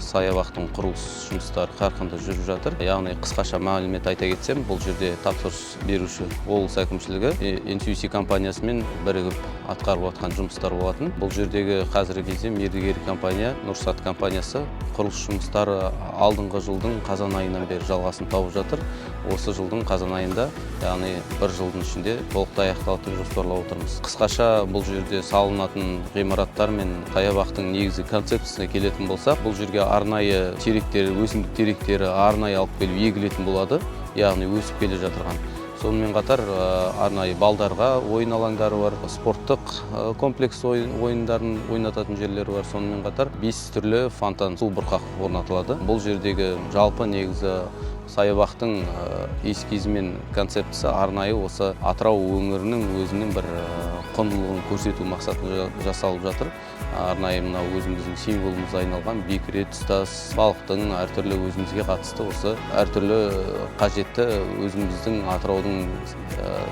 саябақтың құрылыс жұмыстары қарқынды жүріп жатыр. Яғни қысқаша мәлімет айта кетсем, бұл жерде тапсырыс беруші облыс әкімшілігі NCUC компаниясымен бірігіп атқарып жатқан жұмыстар болатын. Бұл жердегі қазіргі кезде мердігер компания Нұрсат компаниясы құрылыс жұмыстары алдыңғы жылдың қазан айынан бері жалғасын тауып жатыр. Осы жылдың қазан айында, яғни бір жылдың ішінде толықтай аяқталады деп жоспарлап отырмыз. Қысқаша бұл жерде салынатын ғимараттар мен саябақтың негізгі концепциясына келетін болсақ, бұл жерге арнайы теректер, өсімдік теректері арнайы алып келіп егілетін болады, яғни өсіп келе жатырған. Сонымен қатар арнайы балдарға ойын алаңдары бар, спорттық комплекс ойындарын ойнататын жерлері бар. Сонымен қатар 5 түрлі фонтан су бұрқақ орнатылады. Бұл жердегі жалпы негізі саябақтың эскизі мен концептісі арнайы осы Атырау өңірінің өзінің бір құндылығын көрсету мақсатында жасалып жатыр. Арнайы мына өзіміздің символымызға айналған бекіре, тұстас, балықтың әртүрлі өзімізге қатысты осы әртүрлі қажетті өзіміздің Атыраудың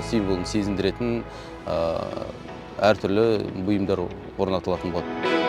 символын сезіндіретін әртүрлі бұйымдар орнатылатын болады.